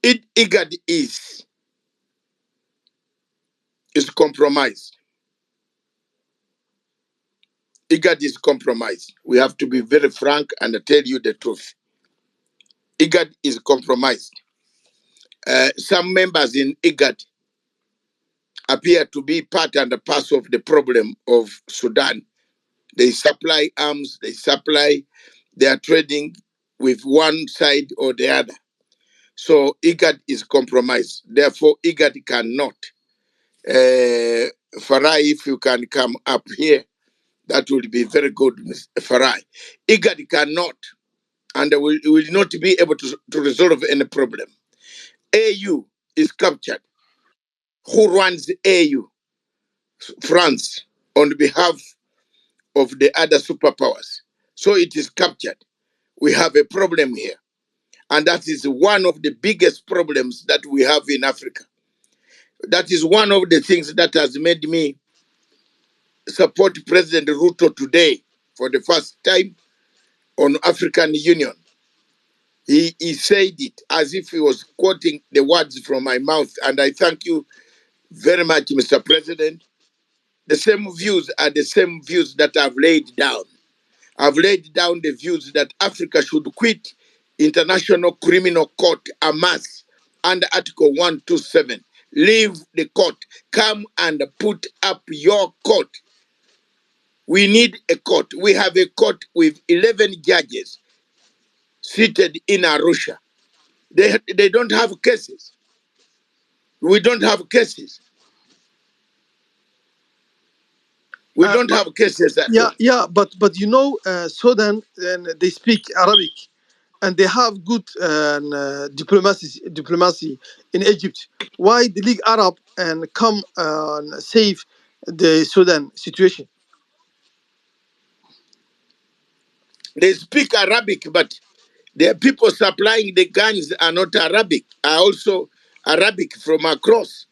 IGAD is compromised. IGAD is compromised. We have to be very frank and tell you the truth. IGAD is compromised. Some members in IGAD appear to be part and parcel of the problem of Sudan. They supply arms, they are trading with one side or the other. So IGAD is compromised. Therefore, IGAD cannot. Farai, if you can come up here, that will be very good, Mr. Farai. IGAD cannot and will not be able to resolve any problem. AU is captured. Who runs AU? France, on behalf of the other superpowers. So it is captured. We have a problem here. And that is one of the biggest problems that we have in Africa. That is one of the things that has made me support President Ruto today for the first time on African Union. He said it as if he was quoting the words from my mouth. And I thank you very much, Mr. President. The same views are the same views that I've laid down. I've laid down the views that Africa should quit International Criminal Court, AMAS, under Article 127. Leave the court. Come and put up your court. We need a court. We have a court with 11 judges seated in Arusha. They don't have cases. We don't have cases. We don't have cases at all. Yeah, but you know, Sudan, and they speak Arabic, and they have good diplomacy in Egypt. Why the League Arab and come and save the Sudan situation? They speak Arabic, but the people supplying the guns are not Arabic, are also Arabic from across.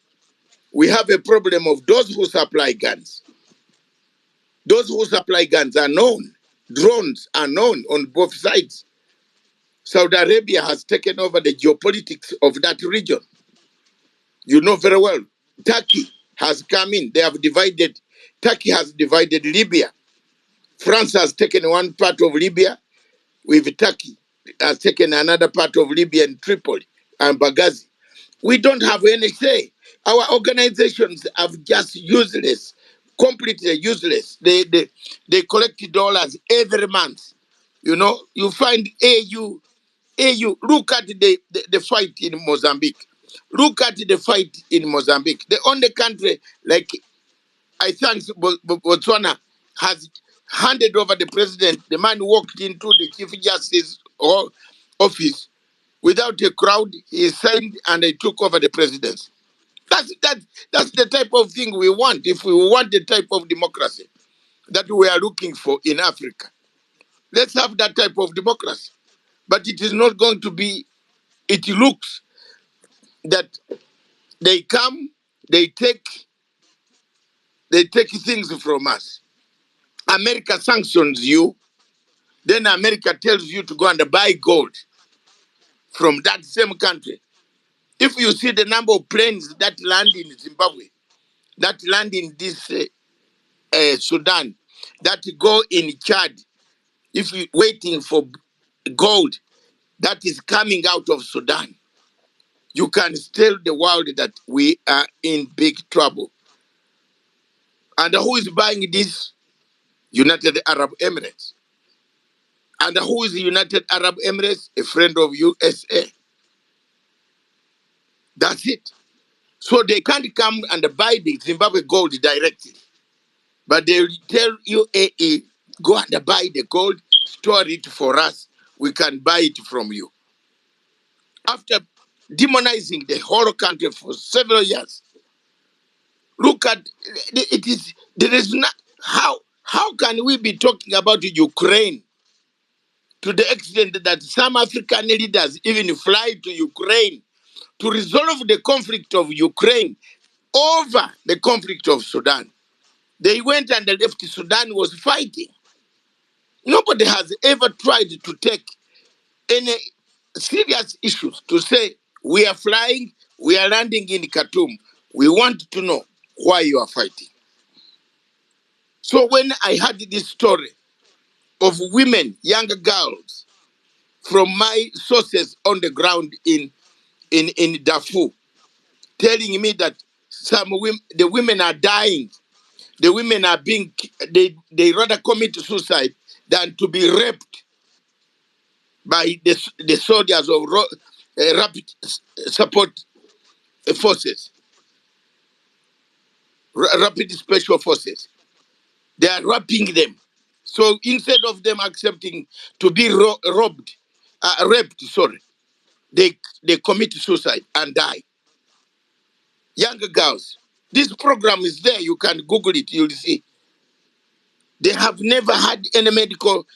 We have a problem of those who supply guns. Those who supply guns are known. Drones are known on both sides. Saudi Arabia has taken over the geopolitics of that region. You know very well. Turkey has come in. They have divided. Turkey has divided Libya. France has taken one part of Libya with Turkey. Has taken another part of Libya and Tripoli and Benghazi. We don't have any say. Our organizations are just useless, completely useless. They collect dollars every month. You know, you find AU. Look at the fight in Mozambique. Look at the fight in Mozambique. The only country, like I think Botswana, has handed over the president. The man walked into the Chief Justice office without a crowd. He signed and they took over the presidency. That's the type of thing we want. If we want the type of democracy that we are looking for in Africa, let's have that type of democracy. But it is not going to be. It looks that they come, they take things from us. America sanctions you, then America tells you to go and buy gold from that same country. If you see the number of planes that land in Zimbabwe, that land in this Sudan, that go in Chad, if you're waiting for gold that is coming out of Sudan, you can tell the world that we are in big trouble. And who is buying this? United Arab Emirates. And who is the United Arab Emirates? A friend of USA. That's it. So they can't come and buy the Zimbabwe gold directly. But they will tell UAE, go and buy the gold, store it for us. We can buy it from you. After demonizing the whole country for several years, look at it is there is not how can we be talking about Ukraine to the extent that some African leaders even fly to Ukraine to resolve the conflict of Ukraine over the conflict of Sudan. They went and left Sudan was fighting. Nobody has ever tried to take any serious issues to say, We are flying, we are landing in Khartoum. We want to know why you are fighting. So when I heard this story of women, younger girls, from my sources on the ground in Darfur, telling me that some women, the women are dying, the women are being, they rather commit suicide than to be raped by the soldiers of rapid support forces, rapid special forces. They are raping them. So instead of them accepting to be raped, sorry, they commit suicide and die. Younger girls. This program is there. You can Google it. You'll see. They have never had any medical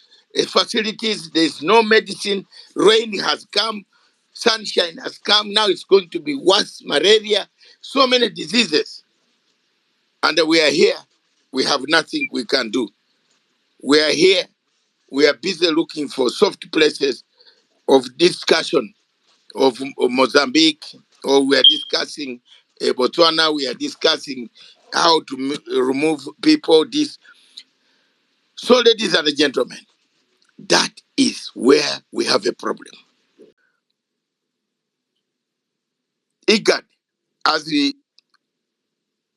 facilities. There's no medicine. Rain has come. Sunshine has come. Now it's going to be worse. Malaria. So many diseases. And we are here. We have nothing we can do. We are here. We are busy looking for soft places of discussion of Mozambique, or we are discussing Botswana, we are discussing how to remove people. This. So, ladies and gentlemen, that is where we have a problem. IGAD, as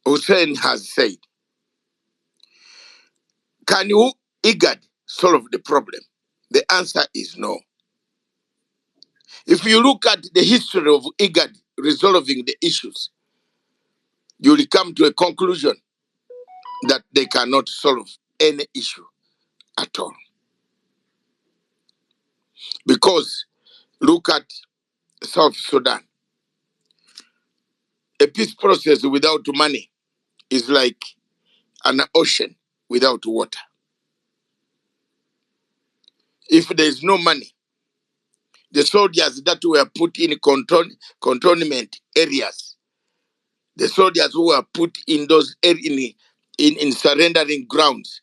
Hussein has said, can you, IGAD, solve the problem? The answer is no. If you look at the history of IGAD resolving the issues, you will come to a conclusion that they cannot solve any issue at all. Because look at South Sudan. A peace process without money is like an ocean without water. If there is no money, the soldiers that were put in cantonment areas, the soldiers who were put in those in surrendering grounds,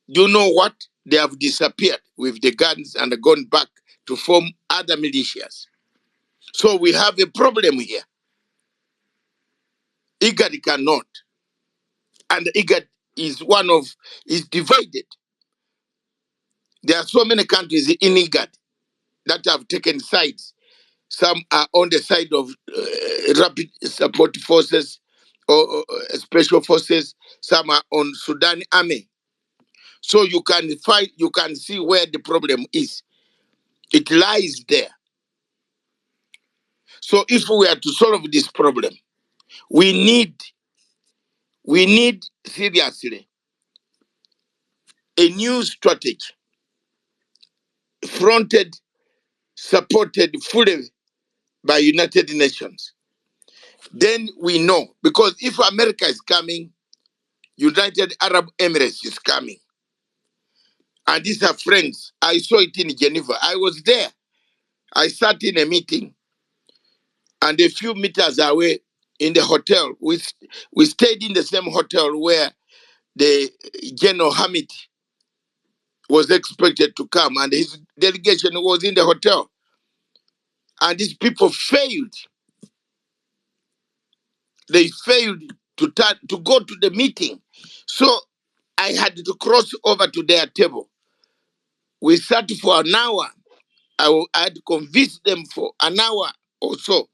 you know what? They have disappeared with the guns and gone back to form other militias. So we have a problem here. IGAD cannot. And IGAD is divided. There are so many countries in IGAD that have taken sides. Some are on the side of rapid support forces or special forces. Some are on Sudan army. So you can see where the problem is. It lies there. So if we are to solve this problem, we need seriously a new strategy fronted, supported fully by United Nations. Then we know, because if America is coming, United Arab Emirates is coming. And these are friends. I saw it in Geneva. I was there. I sat in a meeting, and a few meters away in the hotel, we stayed in the same hotel where the General Hamid was expected to come, and his delegation was in the hotel. And these people failed. They failed to go to the meeting. So I had to cross over to their table. We sat for an hour. I had to convince them for an hour or so.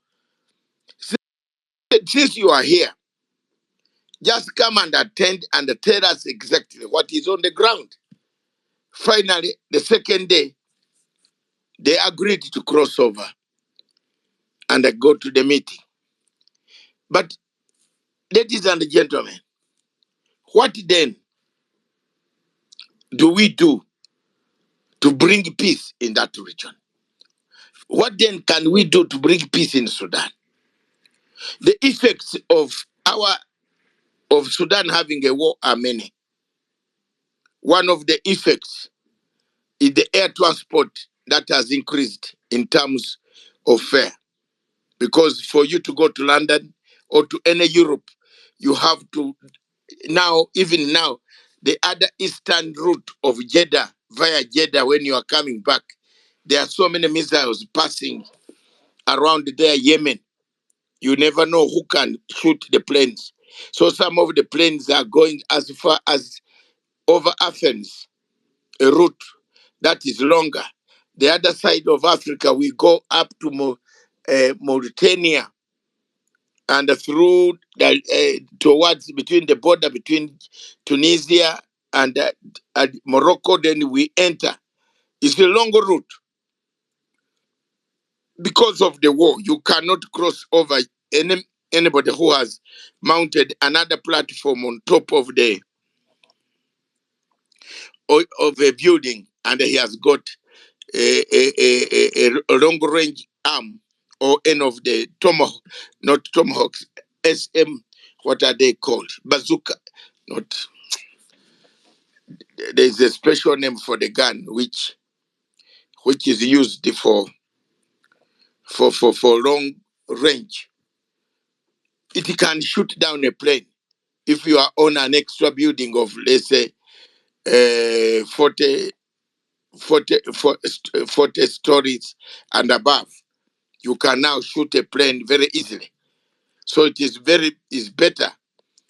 Since you are here, just come and attend and tell us exactly what is on the ground. Finally, the second day, they agreed to cross over and go to the meeting. But, ladies and gentlemen, what then do we do to bring peace in that region? What then can we do to bring peace in Sudan? The effects of Sudan having a war are many. One of the effects is the air transport that has increased in terms of fare. Because for you to go to London or to any Europe, you have to even now, the other eastern route of Jeddah, via Jeddah, when you are coming back, there are so many missiles passing around there, Yemen. You never know who can shoot the planes. So some of the planes are going as far as over Athens, a route that is longer. The other side of Africa, we go up to Mauritania and through towards between the border between Tunisia and Morocco. Then we enter. It's a longer route because of the war. You cannot cross over anybody who has mounted another platform on top of the of a building, and he has got a long range arm or end of the tomahawk, not tomahawks, SM, what are they called? Bazooka. Not There's a special name for the gun which is used for long range. It can shoot down a plane if you are on an extra building of, let's say, 40 stories and above. You can now shoot a plane very easily. So it's better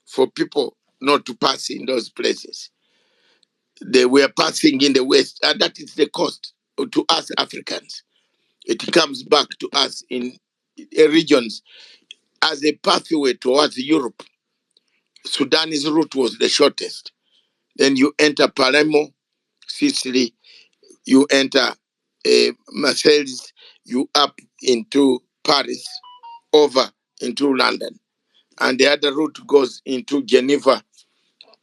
for people not to pass in those places. They were passing in the West, and that is the cost to us Africans. It comes back to us in regions as a pathway towards Europe. Sudan's route was the shortest. Then you enter Palermo, Sicily, you enter Marseilles, you up into Paris, over into London. And the other route goes into Geneva,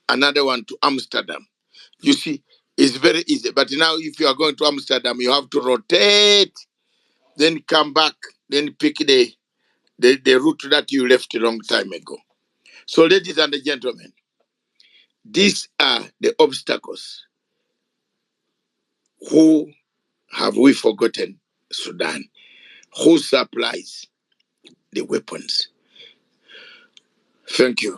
another one to Amsterdam. You see, it's very easy. But now if you are going to Amsterdam, you have to rotate, then come back, then pick the route that you left a long time ago. So, ladies and gentlemen, these are the obstacles. Who have we forgotten? Sudan. Who supplies the weapons? Thank you.